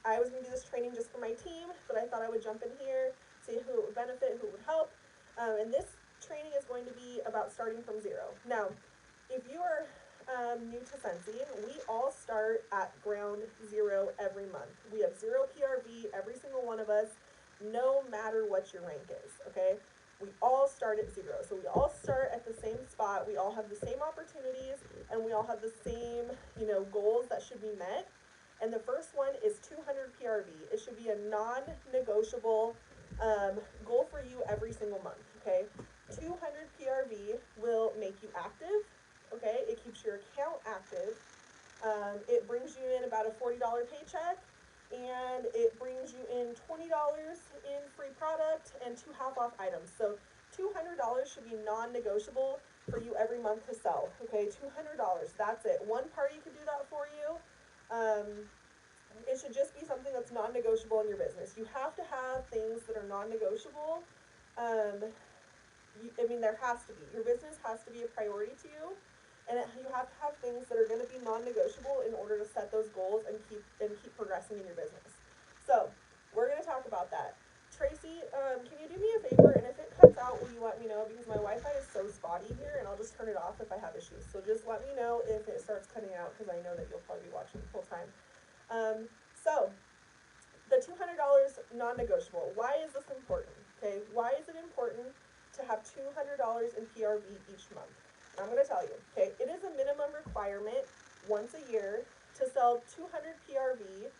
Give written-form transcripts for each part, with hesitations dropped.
I was going to do this training just for my team, but I thought I would jump in here, see who it would benefit, who it would help. And this training is going to be about starting from zero. Now, if you are new to Scentsy, we all start at ground zero every month. We have zero PRV, every single one of us, no matter what your rank is, okay? We all start at zero. So we all start at the same spot. We all have the same opportunities, and we all have the same, goals that should be met. And the first one is 200 PRV. It should be a non-negotiable goal for you every single month, okay? 200 PRV will make you active, okay? It keeps your account active. It brings you in about a $40 paycheck, and it brings you in $20 in free product and 2 half-off items. So $200 should be non-negotiable for you every month to sell, okay? $200, that's it. One party could do that for you. It should just be something that's non-negotiable in your business. You have to have things that are non-negotiable. There has to be. Your business has to be a priority to you, and you have to have things that are going to be non-negotiable in order to set those goals and keep progressing in your business. So we're going to talk about that. Tracy, can you do me a favor? And if it cuts out, will you let me know? Because my Wi-Fi is so spotty here, and I'll just turn it off if I have issues. So just let me know if it starts cutting out, because I know that you'll probably be watching full time. So the $200 non-negotiable. Why is this important? Okay, why is it important to have $200 in PRV each month? I'm going to tell you. Okay, it is a minimum requirement once a year to sell 200 PRV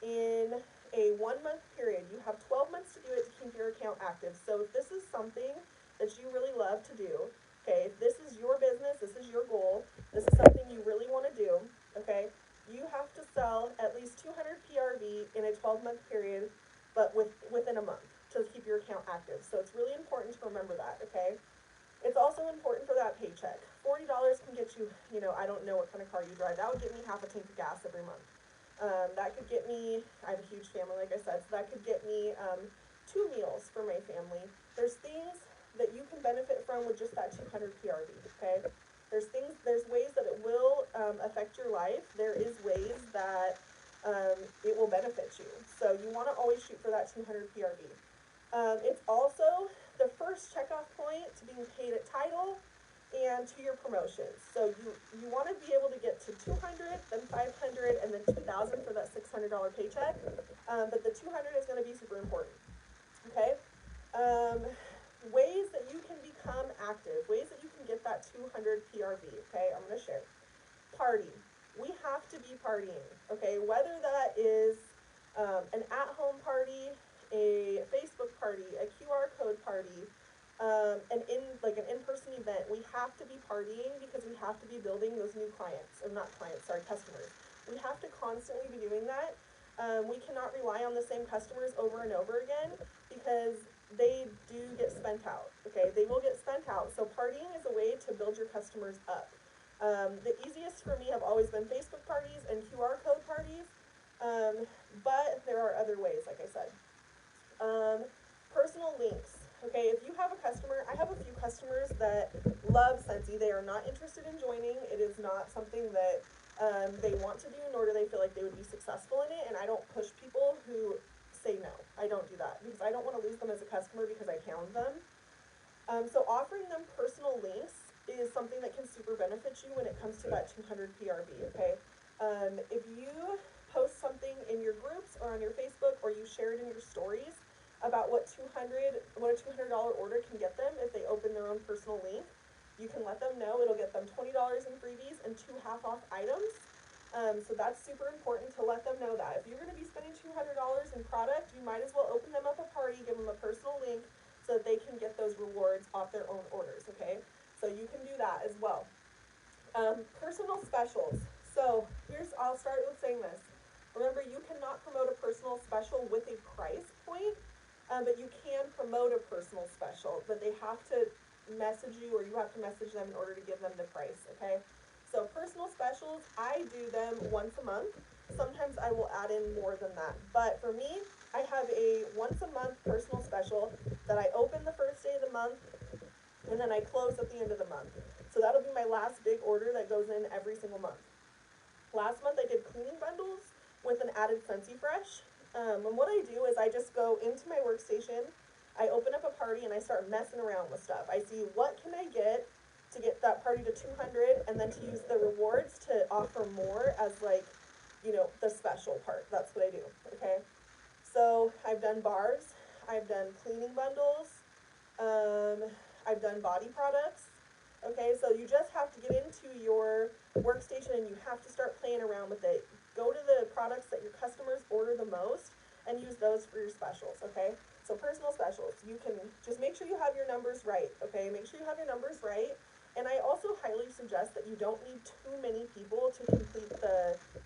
in a 1-month period. You have 12 months to do it to keep your account active. So if this is something that you really love to do, okay, if this is your business, this is your goal, this is something you really want to do, okay, you have to sell at least 200 PRV in a 12-month period, but within a month to keep your account active. So it's really important to remember that, okay? It's also important for that paycheck. $40 can get you, I don't know what kind of car you drive. That would get me half a tank of gas every month. That could get me, I have a huge family, like I said, so that could get me 2 meals for my family. There's things that you can benefit from with just that 200 PRV, okay? There's ways that it will affect your life. There is ways that it will benefit you. So you want to always shoot for that 200 PRV. It's also the first checkoff point to being paid at title and to your promotions. So you want to be able to get to 200, then 500, and then 2,000 for that $600 paycheck. But the 200 is going to be super important. Okay. Ways that you can become active, ways that you can get that 200 PRV, okay, I'm going to share. Party. We have to be partying, okay, whether that is an at-home party, a Facebook party, a QR code party, an in-person event. We have to be partying because we have to be building those new clients, or not clients, sorry, customers. We have to constantly be doing that. We cannot rely on the same customers over and over again because they do get spent out, okay? They will get spent out. So partying is a way to build your customers up. The easiest for me have always been Facebook parties and QR code parties, but there are other ways, like I said. Personal links. Okay, if you have a customer, I have a few customers that love Scentsy. They are not interested in joining. It is not something that they want to do, nor do they feel like they would be successful in it. And I don't push people who say no. I don't do that because I don't want to lose them as a customer because I hound them. So offering them personal links is something that can super benefit you when it comes to that 200 PRV, okay? If you post something in your groups or on your Facebook, or you share it in your stories about what a $200 order can get them if they open their own personal link, you can let them know. It'll get them $20 in freebies and 2 half-off items. So that's super important to let them know that. If you're going to be spending $200 in product, you might as well open them up a party, give them a personal link so that they can get those rewards off their own orders, okay? So you can do that as well. Personal specials. So I'll start with saying this. Remember, you cannot promote a personal special with a price point, but you can promote a personal special, but they have to message you, or you have to message them in order to give them the price, okay? So personal specials, I do them once a month. Sometimes I will add in more than that. But for me, I have a once a month personal special that I open the first day of the month, and then I close at the end of the month. So that'll be my last big order that goes in every single month. Last month I did cleaning bundles. with an added Scentsy Fresh. And what I do is I just go into my workstation, I open up a party, and I start messing around with stuff. I see what can I get to get that party to 200, and then to use the rewards to offer more as like, the special part. That's what I do, okay? So I've done bars, I've done cleaning bundles, um, I've done body products. Okay, so you just have to get into your workstation and you have to start playing around with it. Go to the products that your customers order the most and use those for your specials, okay? So personal specials, you can just make sure you have your numbers right, okay? Make sure you have your numbers right. And I also highly suggest that you don't need too many people to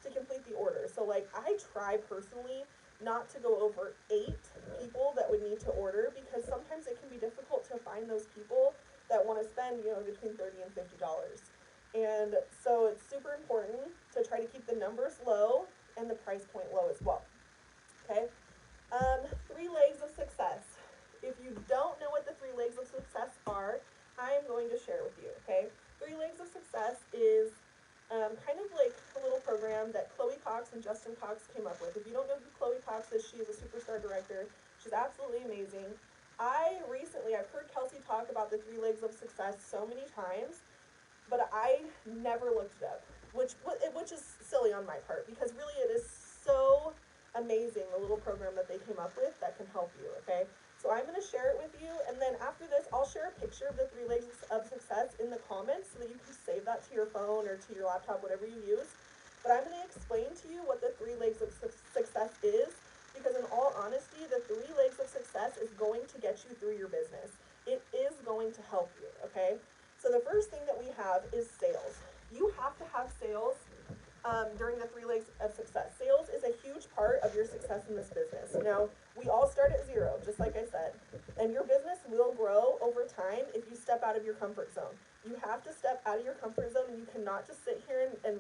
complete the order. So like I try personally not to go over 8 people that would need to order, because sometimes it can be difficult to find those people that want to spend, between $30 and $50. And so it's super important to try to keep the numbers low and the price point low as well. Okay? 3 legs of success. If you don't know what the 3 legs of success are, I am going to share with you, okay? 3 legs of success is kind of like a little program that Chloe Cox and Justin Cox came up with. If you don't know who Chloe Cox is, she is a superstar director. She's absolutely amazing. I've heard Kelsey talk about the 3 legs of success so many times, but I never looked it up, which is silly on my part, because really it is so amazing, the little program that they came up with that can help you, okay? So I'm going to share it with you, and then after this, I'll share a picture of the 3 legs of success in the comments so that you can save that to your phone or to your laptop, whatever you use. But I'm going to explain to you what the 3 legs of success is, because in all honesty, the 3 legs of success is going to get you through your business. It is going to help you, okay? So the first thing that we have is sales. You have to have sales during the 3 legs of success. Sales is a huge part of your success in this business. Now, we all start at 0, just like I said, and your business will grow over time if you step out of your comfort zone. You have to step out of your comfort zone, and you cannot just sit here and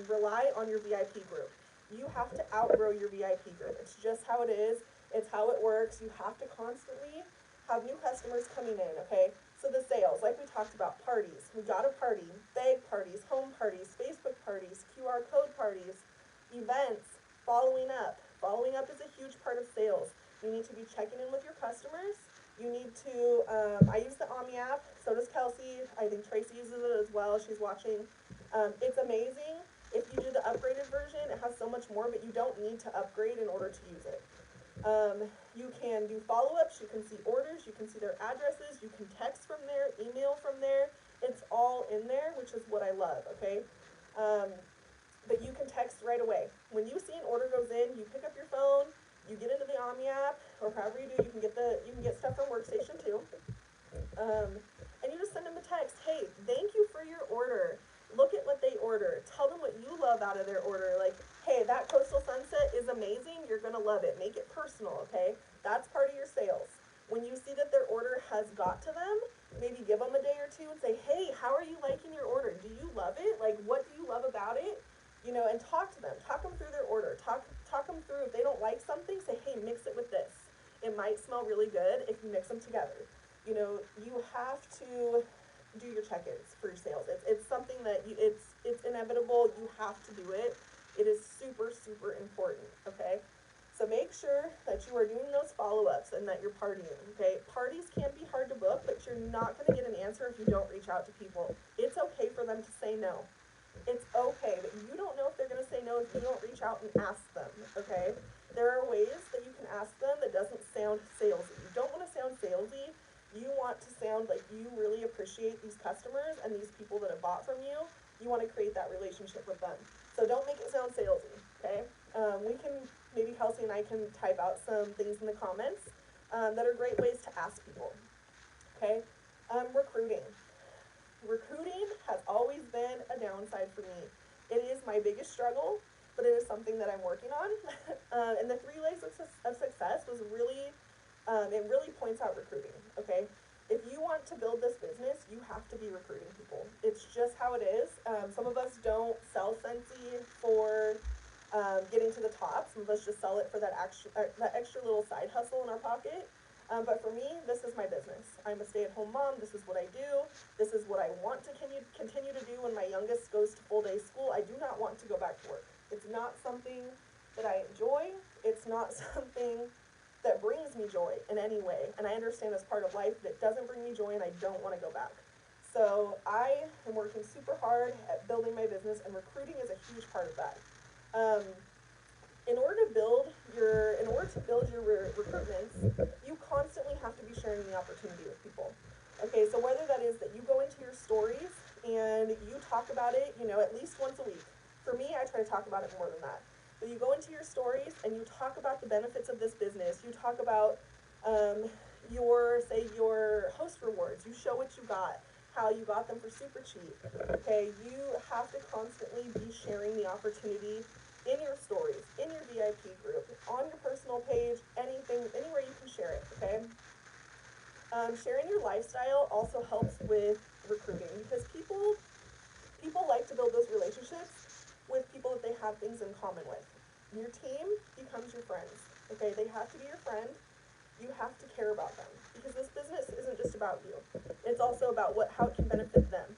rely on your VIP group. You have to outgrow your VIP group. It's just how it is. It's how it works. You have to constantly have new customers coming in, okay? So the sales, like we talked about, parties. We got a party, bag parties, home parties, Facebook parties, QR code parties, events, following up. Following up is a huge part of sales. You need to be checking in with your customers. You need to, I use the Omni app, so does Kelsey. I think Tracy uses it as well, she's watching. It's amazing. If you do the upgraded version, it has so much more, but you don't need to upgrade in order to use it. You can do follow-ups, you can see orders, you can see their addresses, you can text from there, email from there. It's all in there, which is what I love, okay? But you can text right away. When you see an order goes in, you pick up your phone, you get into the Omni app, or however you do, you can get stuff from Workstation too. And you just send them a text, hey, thank you for your order. Look at what they order. Tell them what you love out of their order. Like, hey, that coastal sunset is amazing. You're going to love it. Make it personal, okay? That's part of your sales. When you see that their order has got to them, maybe give them a day or two and say, hey, how are you liking your order? Do you love it? Like, what do you love about it? And talk to them. Talk them through their order. Talk them through. If they don't like something, say, hey, mix it with this. It might smell really good if you mix them together. You have to do your check-ins for your sales. It's something that it's inevitable. You have to do it. It is super, super important, okay? So make sure that you are doing those follow-ups and that you're partying, okay? Parties can be hard to book, but you're not going to get an answer if you don't reach out to people. It's okay for them to say no. It's okay, but you don't know if they're going to say no if you don't reach out and ask them, okay? There are ways that you can ask them that doesn't sound salesy. You don't want to sound salesy. You want to sound like you really appreciate these customers and these people that have bought from you. You want to create that relationship with them. So don't make it sound salesy, okay? Maybe Kelsey and I can type out some things in the comments that are great ways to ask people, okay? Recruiting. Recruiting has always been a downside for me. It is my biggest struggle, but it is something that I'm working on. And the 3 legs of success was really, it really points out recruiting, okay? If you want to build this business, you have to be recruiting people. It's just how it is. Some of us don't sell Scentsy for getting to the top. Some of us just sell it for that extra little side hustle in our pocket. But for me, this is my business. I'm a stay-at-home mom. This is what I do. This is what I want to continue to do when my youngest goes to full-day school. I do not want to go back to work. It's not something that I enjoy. It's not something that brings me joy in any way. And I understand as part of life that it doesn't bring me joy and I don't want to go back. So I am working super hard at building my business, and recruiting is a huge part of that. Um, in order to build your recruitments, you constantly have to be sharing the opportunity with people. Okay, so whether that is that you go into your stories and you talk about it, at least once a week. For me, I try to talk about it more than that. But you go into your stories and you talk about the benefits of this business. You talk about your host rewards. You show what you got, how you got them for super cheap. Okay, you have to constantly be sharing the opportunity in your stories, in your VIP group, on your personal page, anywhere you can share it, okay? Sharing your lifestyle also helps with recruiting, because people like to build those relationships with people that they have things in common with. Your team becomes your friends, okay? They have to be your friend. You have to care about them, because this business isn't just about you. It's also about how it can benefit them.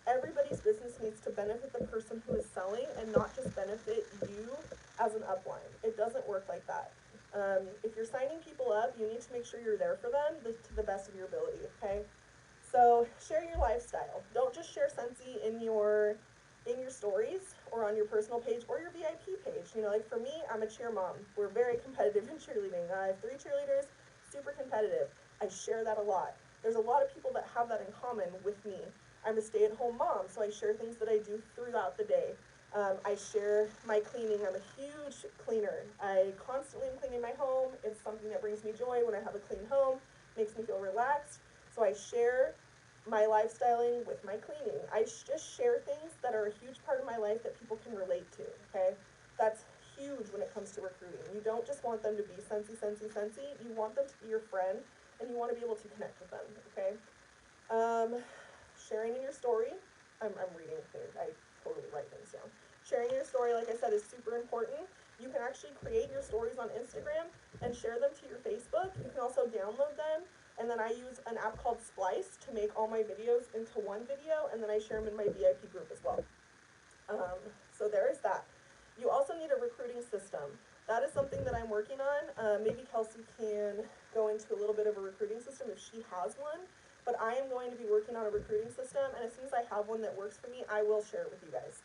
Everybody's business needs to benefit the person who is selling and not just benefit you as an upline. It doesn't work like that. If you're signing people up, you need to make sure you're there for them to the best of your ability, okay? So share your lifestyle. Don't just share Scentsy in your stories or on your personal page or your VIP page. Like for me, I'm a cheer mom. We're very competitive in cheerleading. I have 3 cheerleaders, super competitive. I share that a lot. There's a lot of people that have that in common with me. I'm a stay-at-home mom, so I share things that I do throughout the day. I share my cleaning. I'm a huge cleaner. I constantly am cleaning my home. It's something that brings me joy when I have a clean home, makes me feel relaxed. So I share my lifestyling with my cleaning. I just share things that are a huge part of my life that people can relate to, okay? That's huge when it comes to recruiting. You don't just want them to be Scentsy, Scentsy, Scentsy. You want them to be your friend, and you want to be able to connect with them, okay? Sharing in your story. I'm reading things. I totally write things down. Sharing your story, like I said, is super important. You can actually create your stories on Instagram and share them to your Facebook. You can also download them, and then I use an app called Splice to make all my videos into one video, and then I share them in my VIP group as well. So there is that. You also need a recruiting system. That is something that I'm working on. Maybe Kelsey can go into a little bit of a recruiting system if she has one. But I am going to be working on a recruiting system, and as soon as I have one that works for me, I will share it with you guys.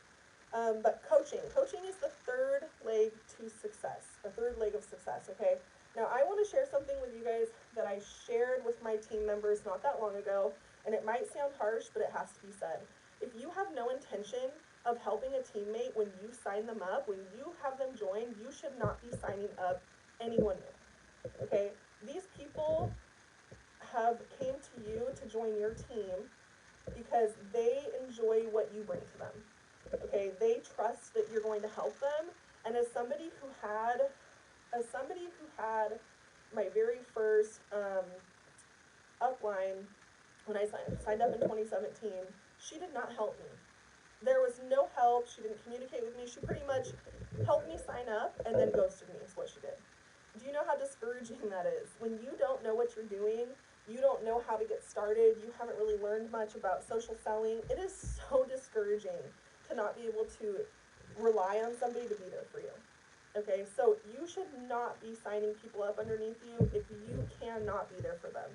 But coaching is the third leg to success, the third leg of success, okay? Now, I want to share something with you guys that I shared with my team members not that long ago, and it might sound harsh, but it has to be said. If you have no intention of helping a teammate when you sign them up, when you have them join, you should not be signing up anyone new, okay? These people came to you to join your team because they enjoy what you bring to them. Okay, they trust that you're going to help them. And as somebody who had my very first upline when I signed up in 2017, she did not help me. There was no help. She didn't communicate with me. She pretty much helped me sign up and then ghosted me is what she did. Do you know how discouraging that is? When you don't know what you're doing, you don't know how to get started, you haven't really learned much about social selling, it is so discouraging to not be able to rely on somebody to be there for you. Okay, so you should not be signing people up underneath you if you cannot be there for them.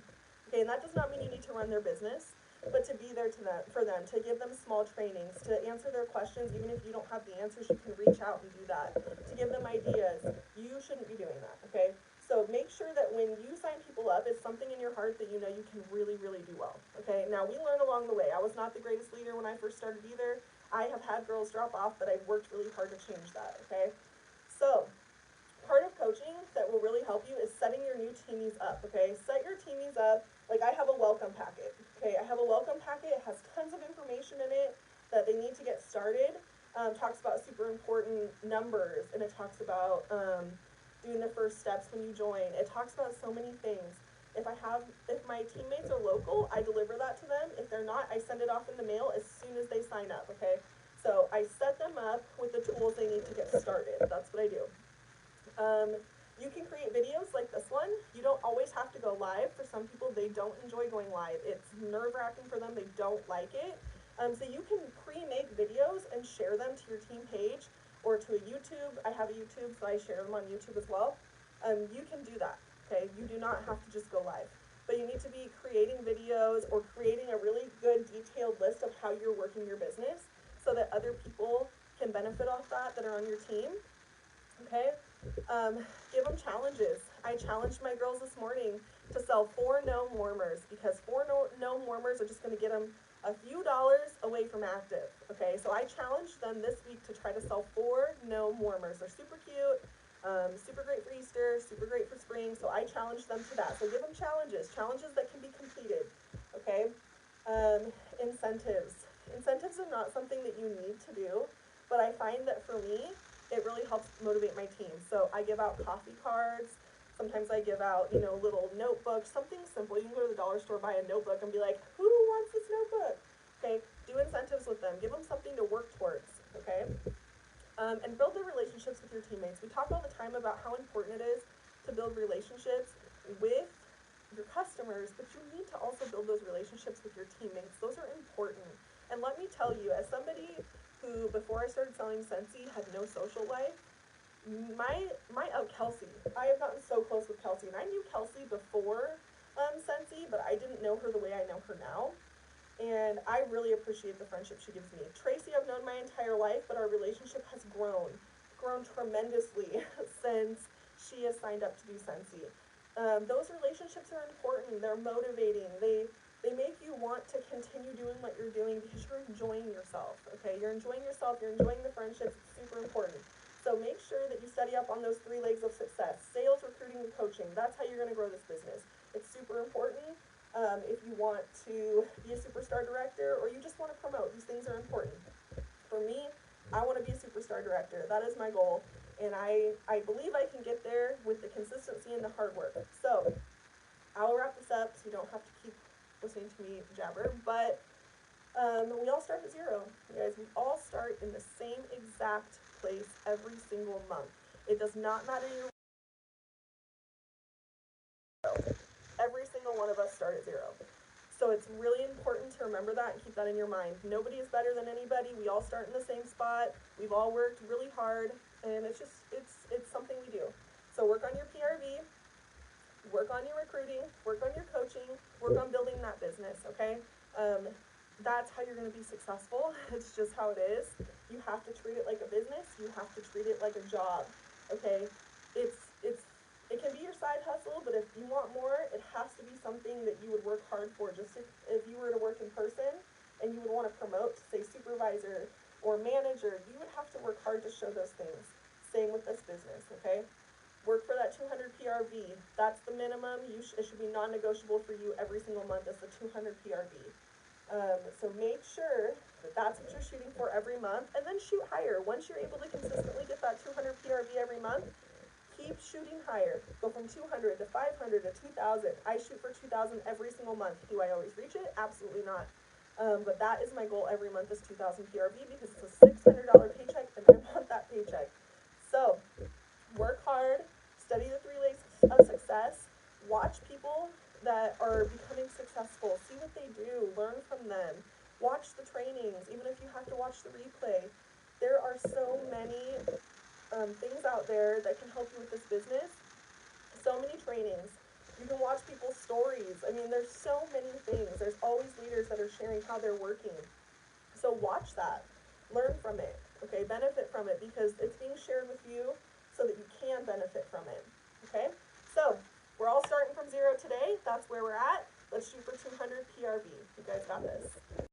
Okay, and that does not mean you need to run their business, but to be there for them, to give them small trainings, to answer their questions. Even if you don't have the answers, you can reach out and do that. To give them ideas. You shouldn't be doing that, okay? So make sure that when you sign people up, it's something in your heart that you know you can really, really do well, okay? Now, we learn along the way. I was not the greatest leader when I first started either. I have had girls drop off, but I've worked really hard to change that, okay? So, part of coaching that will really help you is setting your new teamies up, okay? Set your teamies up. Like, I have a welcome packet, okay? I have a welcome packet. It has tons of information in it that they need to get started. Talks about super important numbers, and it talks about doing the first steps when you join. It talks about so many things. If my teammates are local, I deliver that to them. If they're not, I send it off in the mail as soon as they sign up, okay? So I set them up with the tools they need to get started. That's what I do. You can create videos like this one. You don't always have to go live. For some people, they don't enjoy going live. It's nerve-wracking for them. They don't like it. So you can pre-make videos and share them to your team page. or to a YouTube. I have a YouTube, so I share them on YouTube as well. You can do that, okay? You do not have to just go live. But you need to be creating videos or creating a really good detailed list of how you're working your business so that other people can benefit off that are on your team, okay? Give them challenges. I challenged my girls this morning to sell 4 gnome warmers because 4 gnome warmers are just going to get them a few dollars away from active, okay? So I challenged them this week to try to sell 4 gnome warmers. They're super cute, super great for Easter, super great for spring, so I challenged them to that. So give them challenges that can be completed, okay? Incentives. Incentives are not something that you need to do, but I find that for me, it really helps motivate my team. So I give out coffee cards. Sometimes I give out, little notebooks, something simple. You can go to the dollar store, buy a notebook, and be like, who wants this notebook? Okay, do incentives with them. Give them something to work towards, okay? And build the relationships with your teammates. We talk all the time about how important it is to build relationships with your customers, but you need to also build those relationships with your teammates. Those are important. And let me tell you, as somebody who, before I started selling Scentsy, had no social life, Kelsey, I have gotten so close with Kelsey, and I knew Kelsey before Scentsy, but I didn't know her the way I know her now. And I really appreciate the friendship she gives me. Tracy, I've known my entire life, but our relationship has grown tremendously since she has signed up to do Scentsy. Those relationships are important. They're motivating. They make you want to continue doing what you're doing because you're enjoying yourself, okay? You're enjoying yourself. You're enjoying the friendships. It's super important. So make sure that you study up on those 3 legs of success: sales, recruiting, and coaching. That's how you're going to grow this business. It's super important. If you want to be a superstar director or you just want to promote, these things are important. For me, I want to be a superstar director. That is my goal. And I believe I can get there with the consistency and the hard work. So I'll wrap this up so you don't have to keep listening to me jabber. But we all start at 0. You guys, we all start in the same exact place every single month. It does not matter your every single one of us start at 0. So it's really important to remember that and keep that in your mind. Nobody is better than anybody. We all start in the same spot. We've all worked really hard, and it's something we do. So work on your PRV, work on your recruiting, work on your coaching, work on building that business, okay? That's how you're going to be successful. It's just how it is. You have to treat it like a business. You have to treat it like a job, okay? It can be your side hustle, but if you want more, it has to be something that you would work hard for. Just if you were to work in person and you would want to promote to, say, supervisor or manager, you would have to work hard to show those things. Same with this business, okay? Work for that 200 PRV. That's the minimum. It should be non-negotiable for you every single month. Is the 200 PRV. So make sure that that's what you're shooting for every month, and then shoot higher. Once you're able to consistently get that 200 PRV every month, keep shooting higher. Go from 200 to 500 to 2,000. I shoot for 2,000 every single month. Do I always reach it? Absolutely not. But that is my goal every month is 2,000 PRV because it's a $600 paycheck, and I want that paycheck. So work hard, study the 3 legs of success, watch people that are becoming successful, see what they do, learn from them, watch the trainings, even if you have to watch the replay. There are so many things out there that can help you with this business. So many trainings. You can watch people's stories. I mean, there's so many things. There's always leaders that are sharing how they're working. So watch that. Learn from it. Okay, benefit from it because it's being shared with you so that you can benefit from it. Okay? So we're all starting from 0 today. That's where we're at. Let's shoot for 200 PRV. You guys got this.